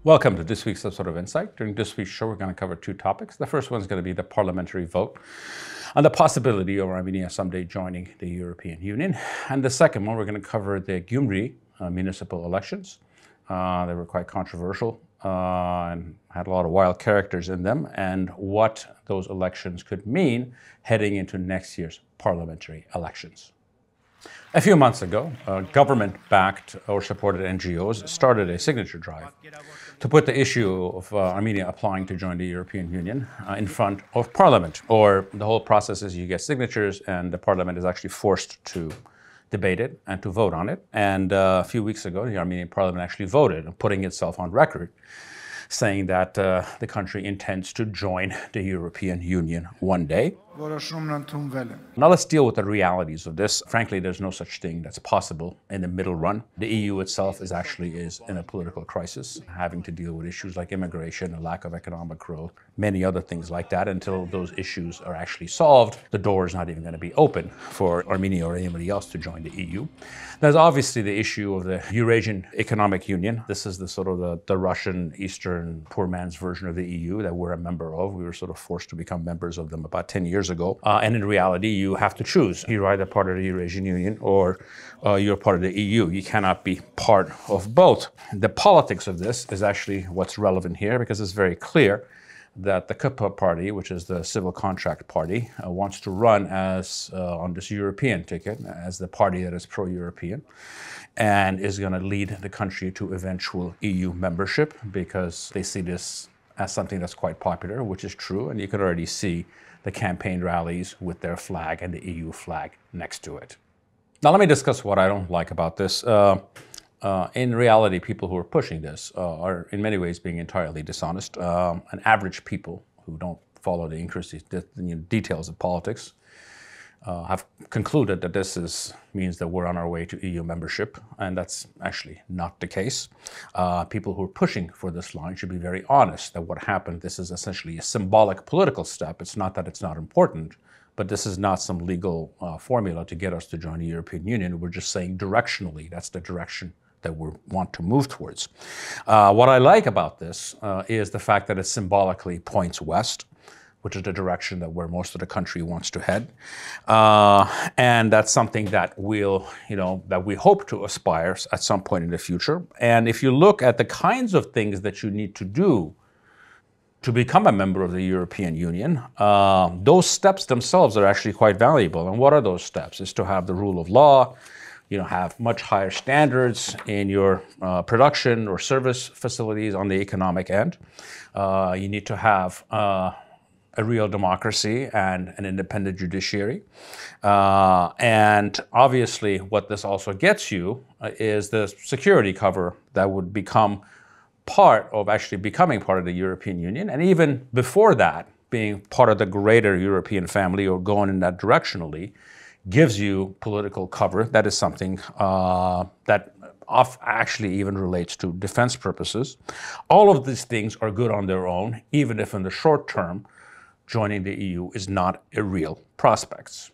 Welcome to this week's episode of Insight. During this week's show, we're going to cover two topics. The first one is going to be the parliamentary vote on the possibility of Armenia someday joining the European Union. And the second one, we're going to cover the Gyumri municipal elections. They were quite controversial and had a lot of wild characters in them, and what those elections could mean heading into next year's parliamentary elections. A few months ago, government-backed or supported NGOs started a signature drive to put the issue of Armenia applying to join the European Union in front of Parliament. Or the whole process is you get signatures and the Parliament is actually forced to debate it and to vote on it. And a few weeks ago, the Armenian Parliament actually voted, putting itself on record, saying that the country intends to join the European Union one day. Now let's deal with the realities of this. Frankly, there's no such thing that's possible in the middle run. The EU itself is in a political crisis, having to deal with issues like immigration, a lack of economic growth, many other things like that. Until those issues are actually solved, the door is not even going to be open for Armenia or anybody else to join the EU. There's obviously the issue of the Eurasian Economic Union. This is the Russian Eastern poor man's version of the EU that we're a member of. We were sort of forced to become members of them about 10 years ago. And in reality, you have to choose. You're either part of the Eurasian Union or you're part of the EU. You cannot be part of both. The politics of this is actually what's relevant here, because it's very clear that the KP party, which is the civil contract party, wants to run as on this European ticket as the party that is pro-European and is going to lead the country to eventual EU membership, because they see this as something that's quite popular, which is true. And you can already see the campaign rallies with their flag and the EU flag next to it. Now let me discuss what I don't like about this. In reality, people who are pushing this are in many ways being entirely dishonest. And average people who don't follow the details of politics have concluded that this means that we're on our way to EU membership, and that's actually not the case. People who are pushing for this line should be very honest that what happened, this is essentially a symbolic political step. It's not that it's not important, but this is not some legal formula to get us to join the European Union. We're just saying directionally, that's the direction that we want to move towards. What I like about this is the fact that it symbolically points west, which is the direction that where most of the country wants to head. And that's something that that we hope to aspire at some point in the future. And if you look at the kinds of things that you need to do to become a member of the European Union, those steps themselves are actually quite valuable. And what are those steps? It's to have the rule of law, have much higher standards in your production or service facilities on the economic end. You need to have a real democracy and an independent judiciary. And obviously what this also gets you is the security cover that would become part of actually becoming part of the European Union. And even before that, being part of the greater European family or going in that directionally gives you political cover. That is something that actually even relates to defense purposes. All of these things are good on their own, even if in the short term, joining the EU is not a real prospect.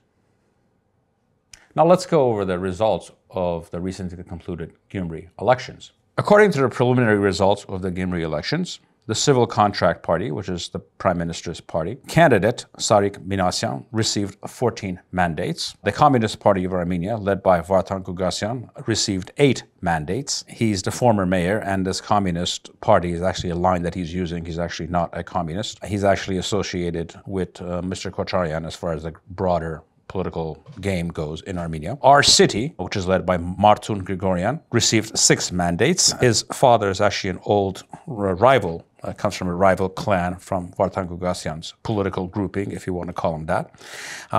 Now let's go over the results of the recently concluded Gyumri elections. According to the preliminary results of the Gyumri elections, the Civil Contract Party, which is the Prime Minister's party, candidate Sarik Minasyan received 14 mandates. The Communist Party of Armenia, led by Vartan Gugasyan, received 8 mandates. He's the former mayor, and this Communist Party is actually a line that he's using. He's actually not a communist. He's actually associated with Mr. Kocharyan as far as the broader political game goes in Armenia. Our city, which is led by Martun Grigoryan, received 6 mandates. His father is actually an old rival, comes from a rival clan from Vartan Gugasyan's political grouping, if you want to call him that.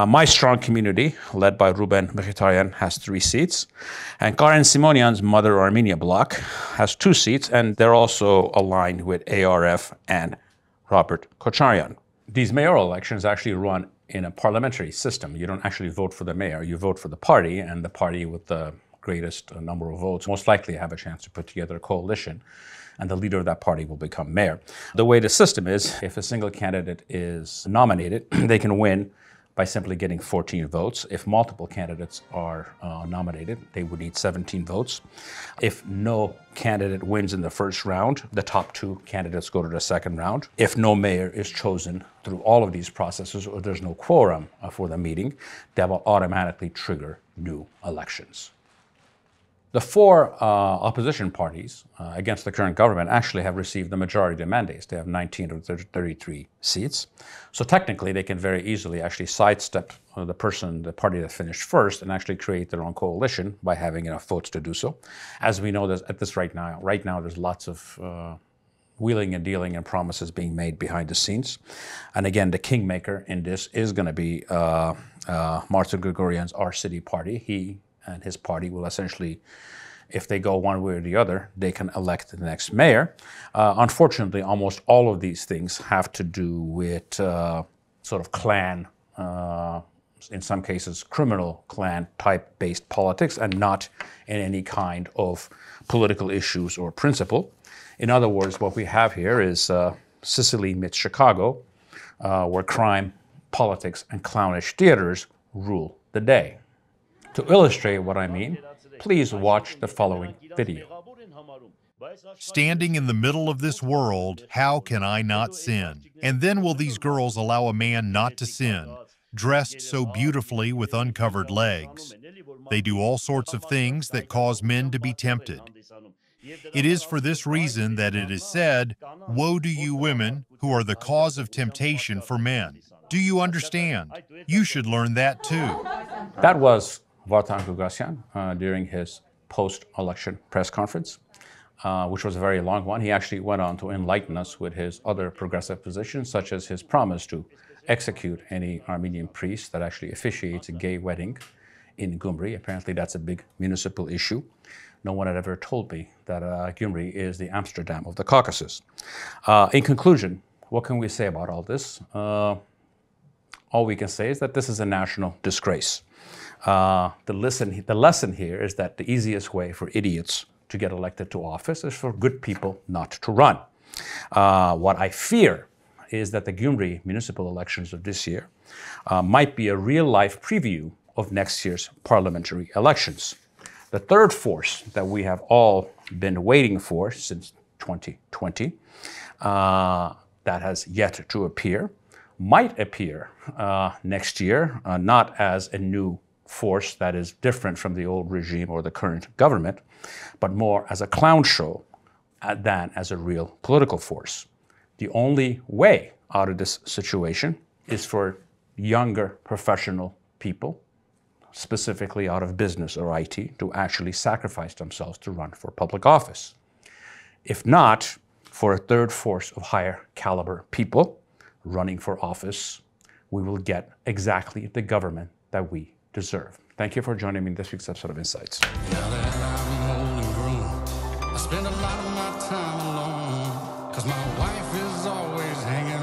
My Strong Community, led by Ruben Mkhitaryan, has 3 seats. And Karen Simonian's Mother Armenia bloc has 2 seats, and they're also aligned with ARF and Robert Kocharyan. These mayoral elections actually run in a parliamentary system. You don't actually vote for the mayor, you vote for the party, and the party with the greatest number of votes most likely have a chance to put together a coalition, and the leader of that party will become mayor. The way the system is, if a single candidate is nominated, they can win by simply getting 14 votes. If multiple candidates are nominated, they would need 17 votes. If no candidate wins in the first round, the top two candidates go to the second round. If no mayor is chosen through all of these processes, or there's no quorum for the meeting, that will automatically trigger new elections. The four opposition parties against the current government actually have received the majority of the mandates. They have 19 of the 33 seats. So technically, they can very easily actually sidestep the party that finished first and actually create their own coalition by having enough votes to do so. As we know, right now, there's lots of wheeling and dealing and promises being made behind the scenes. And again, the kingmaker in this is going to be Martin Grigorian's Our City party. He and his party will essentially, if they go one way or the other, they can elect the next mayor. Unfortunately, almost all of these things have to do with sort of clan, in some cases criminal clan type-based politics, and not in any kind of political issues or principle. In other words, what we have here is Sicily meets Chicago, where crime, politics, and clownish theaters rule the day. To illustrate what I mean, please watch the following video. Standing in the middle of this world, how can I not sin? And then will these girls allow a man not to sin, dressed so beautifully with uncovered legs? They do all sorts of things that cause men to be tempted. It is for this reason that it is said, "Woe to you women who are the cause of temptation for men." Do you understand? You should learn that too. That was Vartan Gugasian during his post-election press conference, which was a very long one. He actually went on to enlighten us with his other progressive positions, such as his promise to execute any Armenian priest that actually officiates a gay wedding in Gyumri. Apparently that's a big municipal issue. No one had ever told me that Gyumri is the Amsterdam of the Caucasus. In conclusion, what can we say about all this? All we can say is that this is a national disgrace. The lesson here is that the easiest way for idiots to get elected to office is for good people not to run. What I fear is that the Gyumri municipal elections of this year might be a real-life preview of next year's parliamentary elections. The third force that we have all been waiting for since 2020, that has yet to appear, might appear next year, not as a new force that is different from the old regime or the current government, but more as a clown show than as a real political force. The only way out of this situation is for younger professional people, specifically out of business or IT, to actually sacrifice themselves to run for public office. If not, for a third force of higher caliber people running for office, we will get exactly the government that we deserve. Thank you for joining me in this week's episode of Insights. Now that I'm old and grown, I spend a lot of my time alone, 'cause my wife is always hanging